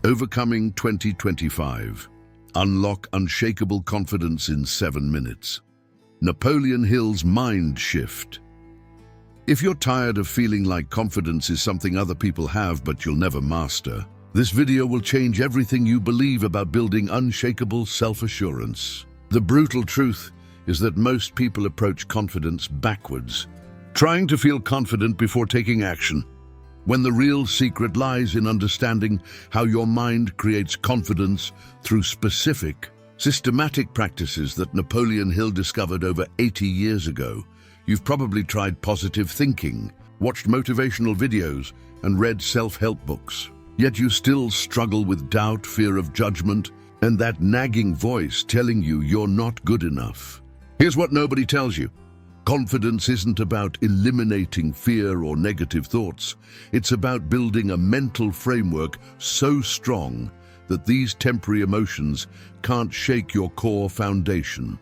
Overcoming 2025. Unlock unshakable confidence in 7 minutes. Napoleon Hill's mind shift. If you're tired of feeling like confidence is something other people have but you'll never master, this video will change everything you believe about building unshakable self-assurance. The brutal truth is that most people approach confidence backwards, trying to feel confident before taking action, when the real secret lies in understanding how your mind creates confidence through specific, systematic practices that Napoleon Hill discovered over 80 years ago. You've probably tried positive thinking, watched motivational videos, and read self-help books. Yet you still struggle with doubt, fear of judgment, and that nagging voice telling you you're not good enough. Here's what nobody tells you. Confidence isn't about eliminating fear or negative thoughts. It's about building a mental framework so strong that these temporary emotions can't shake your core foundation.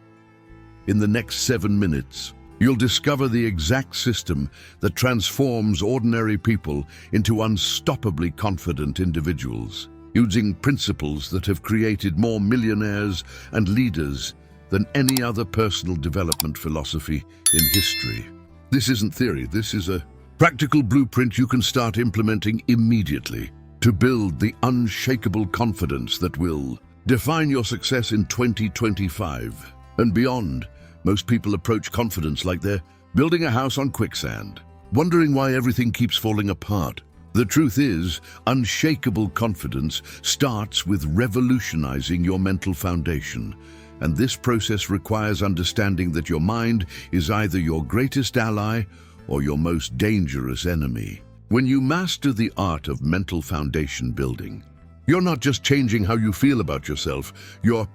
In the next 7 minutes, you'll discover the exact system that transforms ordinary people into unstoppably confident individuals, using principles that have created more millionaires and leaders than any other personal development philosophy in history. This isn't theory, this is a practical blueprint you can start implementing immediately to build the unshakable confidence that will define your success in 2025 and beyond. Most people approach confidence like they're building a house on quicksand, wondering why everything keeps falling apart. The truth is, unshakable confidence starts with revolutionizing your mental foundation. And this process requires understanding that your mind is either your greatest ally or your most dangerous enemy. When you master the art of mental foundation building, you're not just changing how you feel about yourself, you're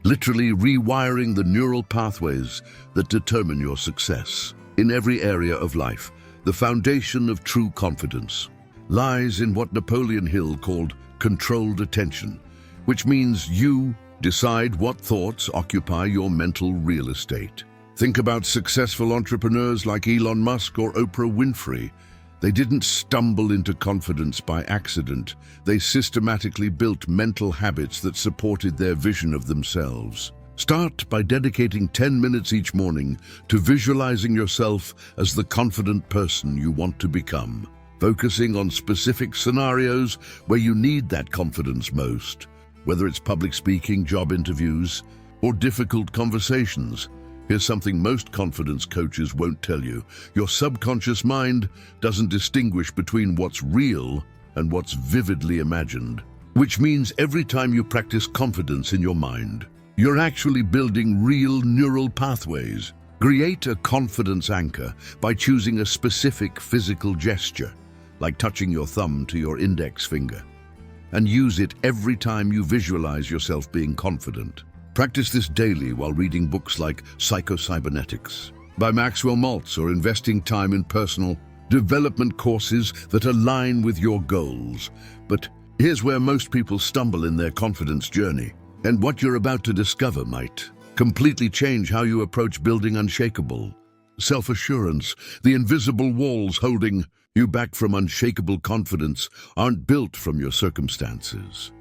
literally rewiring the neural pathways that determine your success. In every area of life, the foundation of true confidence lies in what Napoleon Hill called controlled attention, which means you decide what thoughts occupy your mental real estate. Think about successful entrepreneurs like Elon Musk or Oprah Winfrey. They didn't stumble into confidence by accident. They systematically built mental habits that supported their vision of themselves. Start by dedicating 10 minutes each morning to visualizing yourself as the confident person you want to become, focusing on specific scenarios where you need that confidence most. Whether it's public speaking, job interviews, or difficult conversations, here's something most confidence coaches won't tell you. Your subconscious mind doesn't distinguish between what's real and what's vividly imagined, which means every time you practice confidence in your mind, you're actually building real neural pathways. Create a confidence anchor by choosing a specific physical gesture, like touching your thumb to your index finger, and use it every time you visualize yourself being confident. Practice this daily while reading books like Psycho-Cybernetics by Maxwell Maltz or investing time in personal development courses that align with your goals. But here's where most people stumble in their confidence journey, and what you're about to discover might completely change how you approach building unshakable self-assurance. The invisible walls holding you back from unshakable confidence aren't built from your circumstances.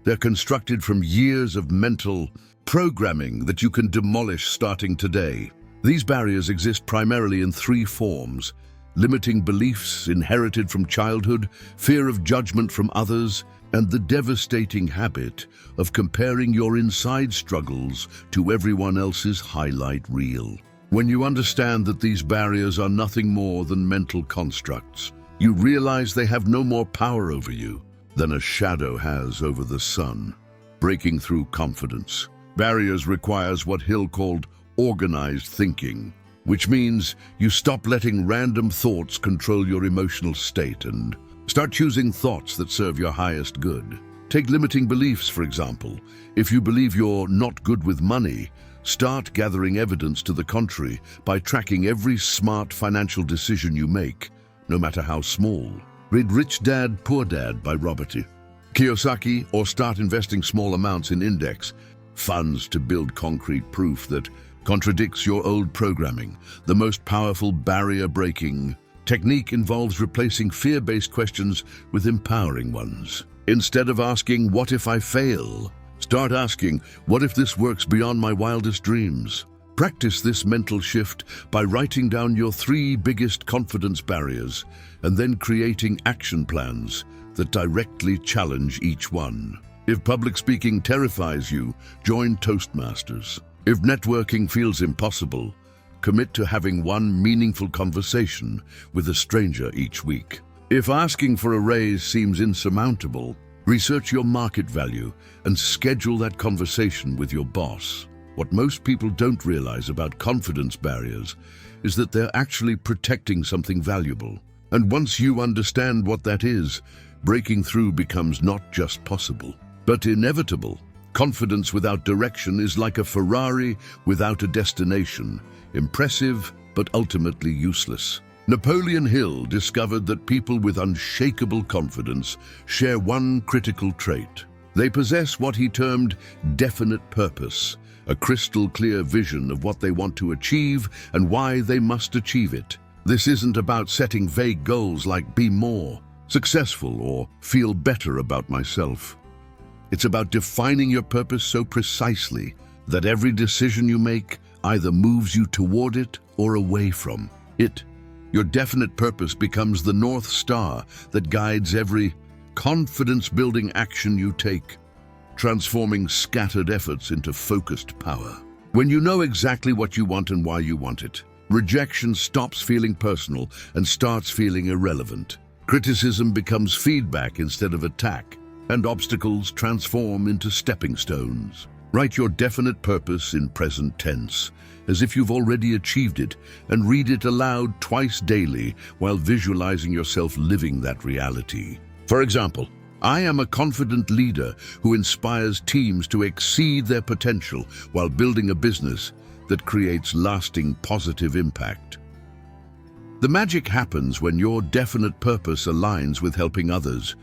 They're constructed from years of mental programming that you can demolish starting today. These barriers exist primarily in 3 forms: limiting beliefs inherited from childhood, fear of judgment from others, and the devastating habit of comparing your inside struggles to everyone else's highlight reel. When you understand that these barriers are nothing more than mental constructs, you realize they have no more power over you than a shadow has over the sun. Breaking through confidence barriers requires what Hill called organized thinking, which means you stop letting random thoughts control your emotional state and start choosing thoughts that serve your highest good. Take limiting beliefs, for example. If you believe you're not good with money, start gathering evidence to the contrary by tracking every smart financial decision you make, no matter how small. Read Rich Dad, Poor Dad by Robert Kiyosaki, or start investing small amounts in index funds to build concrete proof that contradicts your old programming. The most powerful barrier-breaking technique involves replacing fear-based questions with empowering ones. Instead of asking, "What if I fail?" start asking, "What if this works beyond my wildest dreams?" Practice this mental shift by writing down your 3 biggest confidence barriers and then creating action plans that directly challenge each one. If public speaking terrifies you, join Toastmasters. If networking feels impossible, commit to having one meaningful conversation with a stranger each week. If asking for a raise seems insurmountable, research your market value and schedule that conversation with your boss. What most people don't realize about confidence barriers is that they're actually protecting something valuable. And once you understand what that is, breaking through becomes not just possible, but inevitable. Confidence without direction is like a Ferrari without a destination, impressive but ultimately useless. Napoleon Hill discovered that people with unshakable confidence share one critical trait. They possess what he termed definite purpose, a crystal clear vision of what they want to achieve and why they must achieve it. This isn't about setting vague goals like "be more successful" or "feel better about myself." It's about defining your purpose so precisely that every decision you make either moves you toward it or away from it. Your definite purpose becomes the North Star that guides every confidence-building action you take, transforming scattered efforts into focused power. When you know exactly what you want and why you want it, rejection stops feeling personal and starts feeling irrelevant. Criticism becomes feedback instead of attack, and obstacles transform into stepping stones. Write your definite purpose in present tense, as if you've already achieved it, and read it aloud twice daily while visualizing yourself living that reality. For example, "I am a confident leader who inspires teams to exceed their potential while building a business that creates lasting positive impact." The magic happens when your definite purpose aligns with helping others,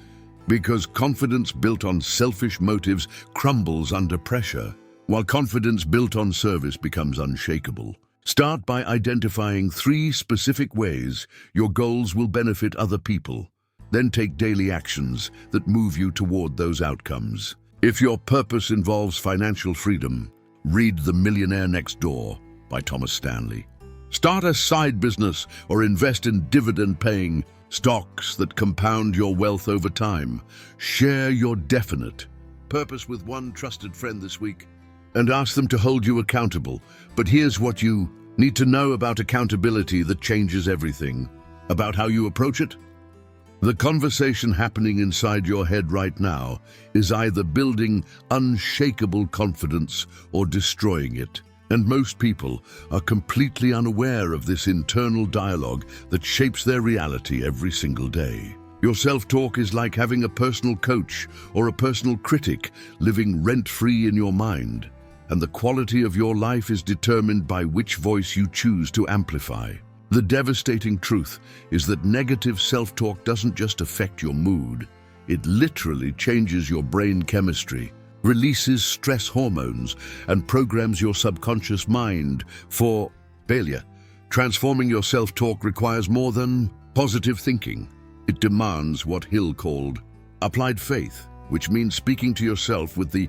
because confidence built on selfish motives crumbles under pressure, while confidence built on service becomes unshakable. Start by identifying 3 specific ways your goals will benefit other people. Then take daily actions that move you toward those outcomes. If your purpose involves financial freedom, read The Millionaire Next Door by Thomas Stanley. Start a side business or invest in dividend-paying stocks that compound your wealth over time. Share your definite purpose with one trusted friend this week and ask them to hold you accountable. But here's what you need to know about accountability that changes everything. About how you approach it. The conversation happening inside your head right now is either building unshakable confidence or destroying it. And most people are completely unaware of this internal dialogue that shapes their reality every single day. Your self-talk is like having a personal coach or a personal critic living rent-free in your mind, and the quality of your life is determined by which voice you choose to amplify. The devastating truth is that negative self-talk doesn't just affect your mood, it literally changes your brain chemistry, releases stress hormones, and programs your subconscious mind for failure. Transforming your self-talk requires more than positive thinking. It demands what Hill called applied faith, which means speaking to yourself with the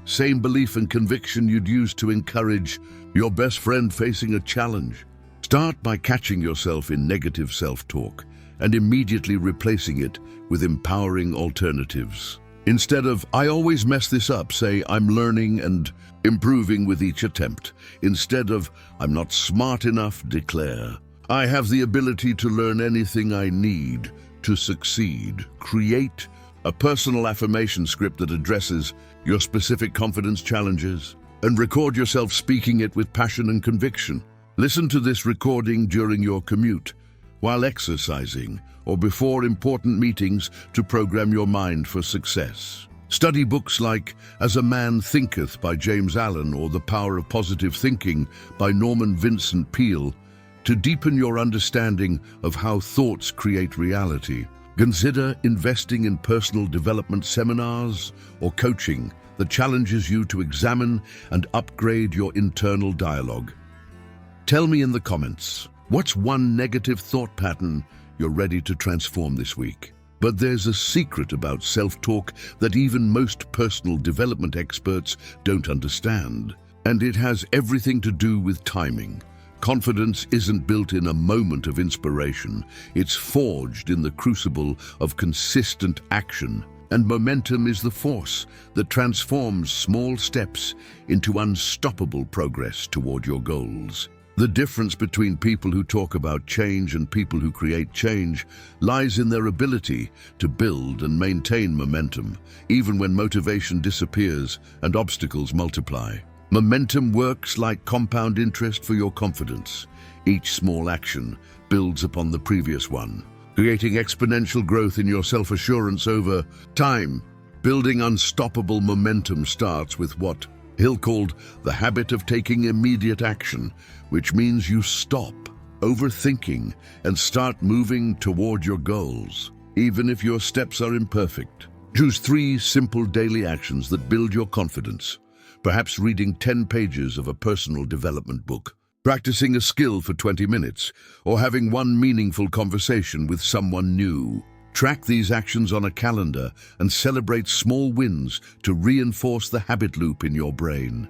same belief and conviction you'd use to encourage your best friend facing a challenge. Start by catching yourself in negative self-talk and immediately replacing it with empowering alternatives. Instead of "I always mess this up," say "I'm learning and improving with each attempt." Instead of "I'm not smart enough," declare "I have the ability to learn anything I need to succeed." Create a personal affirmation script that addresses your specific confidence challenges and record yourself speaking it with passion and conviction. Listen to this recording during your commute, while exercising, or before important meetings to program your mind for success. Study books like As a Man Thinketh by James Allen or The Power of Positive Thinking by Norman Vincent Peale to deepen your understanding of how thoughts create reality. Consider investing in personal development seminars or coaching that challenges you to examine and upgrade your internal dialogue. Tell me in the comments, what's one negative thought pattern you're ready to transform this week? But there's a secret about self-talk that even most personal development experts don't understand. And it has everything to do with timing. Confidence isn't built in a moment of inspiration. It's forged in the crucible of consistent action. And momentum is the force that transforms small steps into unstoppable progress toward your goals. The difference between people who talk about change and people who create change lies in their ability to build and maintain momentum, even when motivation disappears and obstacles multiply. Momentum works like compound interest for your confidence. Each small action builds upon the previous one, creating exponential growth in your self-assurance over time. Building unstoppable momentum starts with what Hill called the habit of taking immediate action, which means you stop overthinking and start moving toward your goals, even if your steps are imperfect. Choose 3 simple daily actions that build your confidence. Perhaps reading 10 pages of a personal development book, practicing a skill for 20 minutes, or having one meaningful conversation with someone new. Track these actions on a calendar and celebrate small wins to reinforce the habit loop in your brain.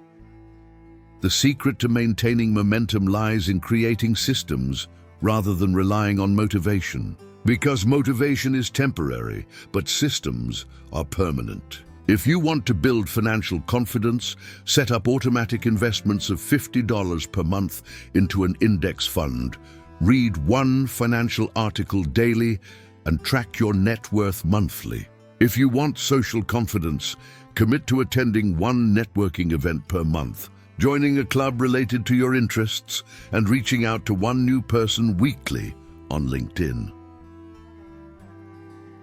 The secret to maintaining momentum lies in creating systems rather than relying on motivation. Because motivation is temporary, but systems are permanent. If you want to build financial confidence, set up automatic investments of $50 per month into an index fund, read 1 financial article daily, and track your net worth monthly. If you want social confidence, commit to attending 1 networking event per month, joining a club related to your interests, and reaching out to 1 new person weekly on LinkedIn.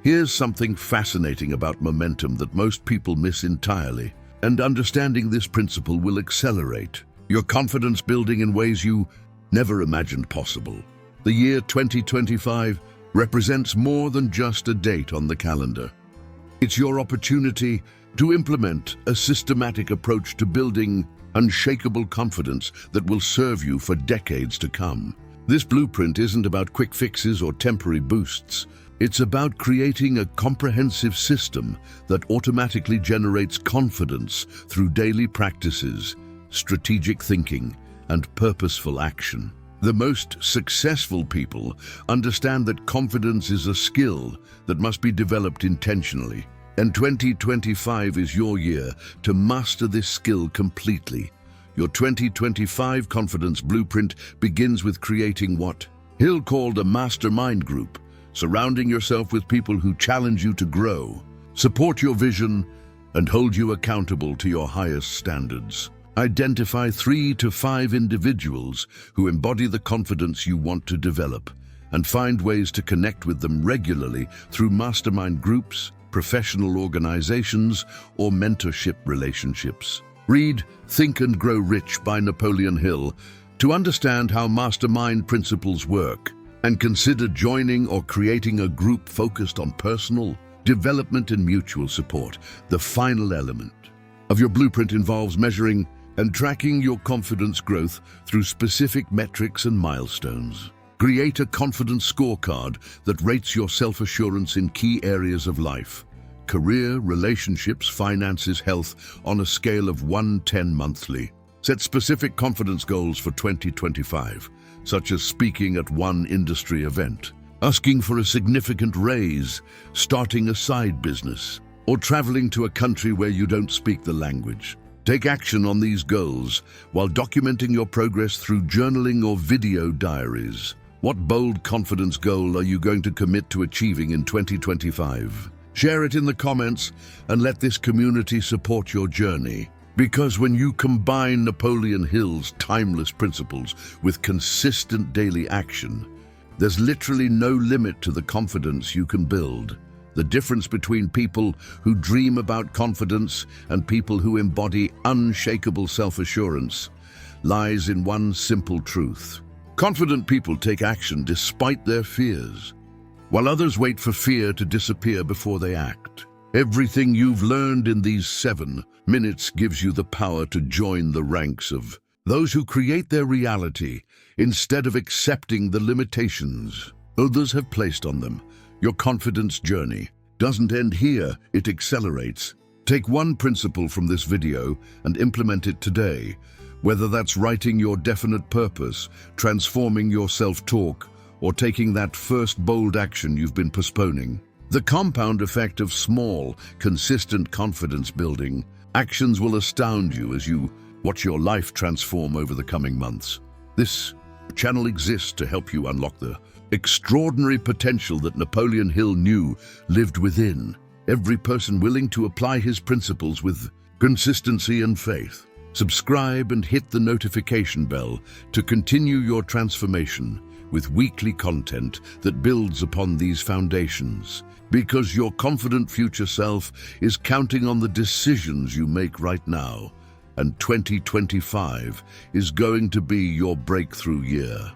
Here's something fascinating about momentum that most people miss entirely, and understanding this principle will accelerate your confidence building in ways you never imagined possible. The year 2025 represents more than just a date on the calendar. It's your opportunity to implement a systematic approach to building unshakable confidence that will serve you for decades to come. This blueprint isn't about quick fixes or temporary boosts. It's about creating a comprehensive system that automatically generates confidence through daily practices, strategic thinking, and purposeful action. The most successful people understand that confidence is a skill that must be developed intentionally. And 2025 is your year to master this skill completely. Your 2025 confidence blueprint begins with creating what Hill called a mastermind group, surrounding yourself with people who challenge you to grow, support your vision, and hold you accountable to your highest standards. Identify 3 to 5 individuals who embody the confidence you want to develop, and find ways to connect with them regularly through mastermind groups, professional organizations, or mentorship relationships. Read Think and Grow Rich by Napoleon Hill to understand how mastermind principles work, and consider joining or creating a group focused on personal development and mutual support. The final element of your blueprint involves measuring and tracking your confidence growth through specific metrics and milestones. Create a confidence scorecard that rates your self-assurance in key areas of life: career, relationships, finances, health, on a scale of 1-10 monthly. Set specific confidence goals for 2025, such as speaking at 1 industry event, asking for a significant raise, starting a side business, or traveling to a country where you don't speak the language. Take action on these goals while documenting your progress through journaling or video diaries. What bold confidence goal are you going to commit to achieving in 2025? Share it in the comments and let this community support your journey. Because when you combine Napoleon Hill's timeless principles with consistent daily action, there's literally no limit to the confidence you can build. The difference between people who dream about confidence and people who embody unshakable self-assurance lies in one simple truth. Confident people take action despite their fears, while others wait for fear to disappear before they act. Everything you've learned in these 7 minutes gives you the power to join the ranks of those who create their reality instead of accepting the limitations others have placed on them. Your confidence journey doesn't end here, it accelerates. Take one principle from this video and implement it today, whether that's writing your definite purpose, transforming your self-talk, or taking that first bold action you've been postponing. The compound effect of small, consistent confidence-building actions will astound you as you watch your life transform over the coming months. This channel exists to help you unlock the extraordinary potential that Napoleon Hill knew lived within every person willing to apply his principles with consistency and faith. Subscribe and hit the notification bell to continue your transformation with weekly content that builds upon these foundations, because your confident future self is counting on the decisions you make right now, and 2025 is going to be your breakthrough year.